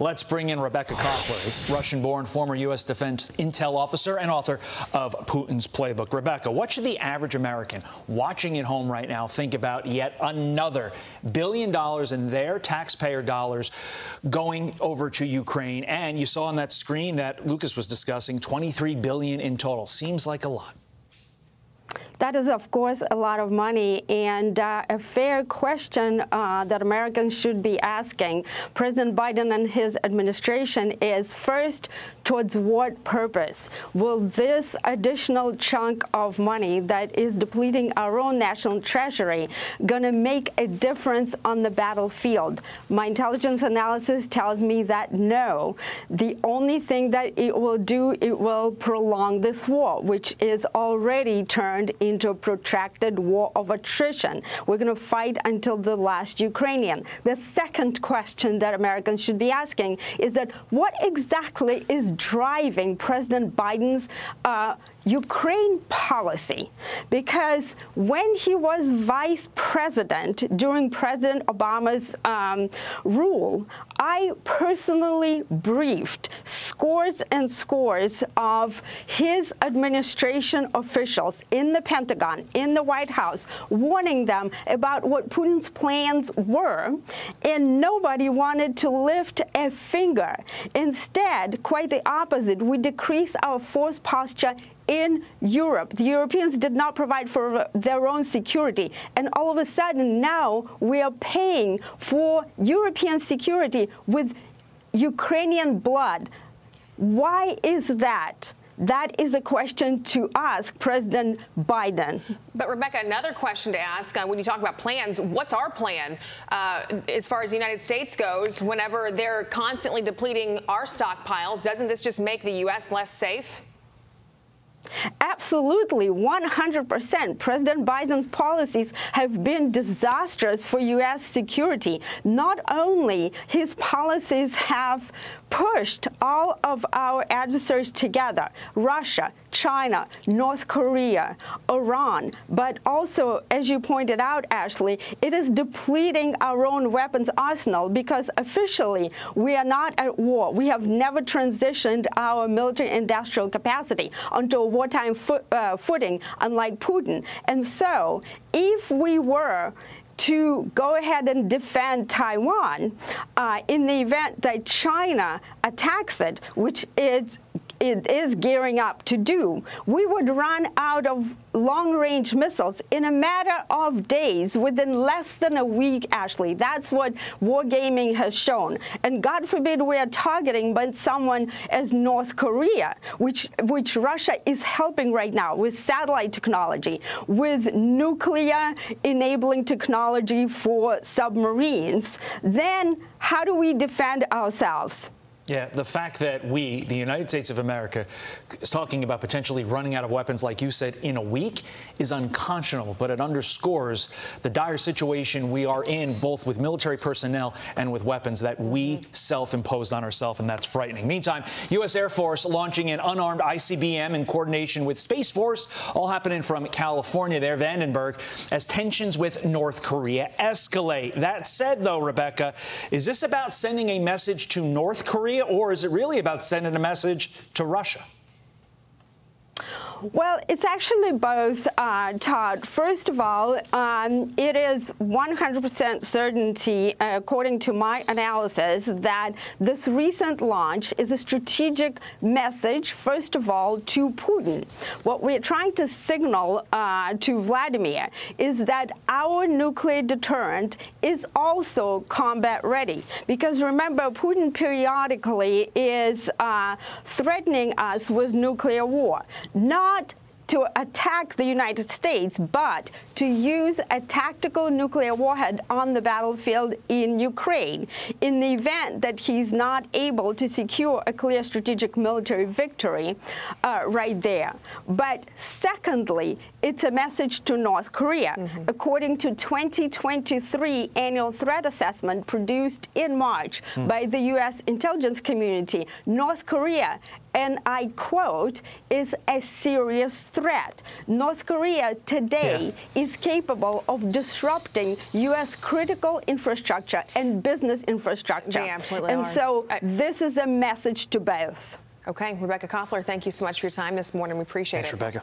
Let's bring in Rebekah Koffler, a Russian-born former U.S. Defense Intel officer and author of Putin's Playbook. Rebekah, what should the average American watching at home right now think about yet another $1 billion in their taxpayer dollars going over to Ukraine? And you saw on that screen that Lucas was discussing, $23 billion in total. Seems like a lot. That is, of course, a lot of money, and a fair question that Americans should be asking President Biden and his administration is, first, towards what purpose? Will this additional chunk of money that is depleting our own national treasury going to make a difference on the battlefield? My intelligence analysis tells me that no. The only thing that it will do, it will prolong this war, which is already turned into a protracted war of attrition. We're going to fight until the last Ukrainian. The second question that Americans should be asking is that what exactly is driving President Biden's Ukraine policy? Because when he was vice president during President Obama's rule, I personally briefed scores and scores of his administration officials in the Pentagon, in the White House, warning them about what Putin's plans were, and nobody wanted to lift a finger. Instead, quite the opposite, we decreased our force posture in Europe. The Europeans did not provide for their own security, and all of a sudden now we are paying for European security with Ukrainian blood. Why is that? That is a question to ask President Biden. But, Rebekah, another question to ask, when you talk about plans, what's our plan as far as the United States goes whenever they're constantly depleting our stockpiles? Doesn't this just make the U.S. less safe? Absolutely, 100%. President Biden's policies have been disastrous for U.S. security. Not only his policies have pushed all of our adversaries together, Russia, China, North Korea, Iran, but also, as you pointed out, Ashley, it is depleting our own weapons arsenal because officially we are not at war. We have never transitioned our military-industrial capacity onto a wartime footing, unlike Putin. And so, if we were to go ahead and defend Taiwan in the event that China attacks it, which it is gearing up to do, we would run out of long-range missiles in a matter of days, within less than a week, Ashley. That's what wargaming has shown. And God forbid we are targeting but someone as North Korea, which Russia is helping right now with satellite technology, with nuclear enabling technology for submarines. Then how do we defend ourselves? Yeah, the fact that we, the United States of America, is talking about potentially running out of weapons, like you said, in a week is unconscionable, but it underscores the dire situation we are in, both with military personnel and with weapons that we self-imposed on ourselves, and that's frightening. Meantime, U.S. Air Force launching an unarmed ICBM in coordination with Space Force, all happening from California there, Vandenberg, as tensions with North Korea escalate. That said, though, Rebekah, is this about sending a message to North Korea, or is it really about sending a message to Russia? Well, it's actually both, Todd. First of all, it is 100% certainty, according to my analysis, that this recent launch is a strategic message, first of all, to Putin. What we're trying to signal to Vladimir is that our nuclear deterrent is also combat ready. Because remember, Putin periodically is threatening us with nuclear war. Not to attack the United States, but to use a tactical nuclear warhead on the battlefield in Ukraine in the event that he's not able to secure a clear strategic military victory right there. But secondly, it's a message to North Korea. According to 2023 annual threat assessment produced in March by the U.S. intelligence community, North Korea and I quote, is a serious threat. North Korea today is capable of disrupting U.S. critical infrastructure and business infrastructure. They absolutely and are. So this is a message to both. Okay, Rebekah Koffler, thank you so much for your time this morning. We appreciate it. Thanks, Rebekah.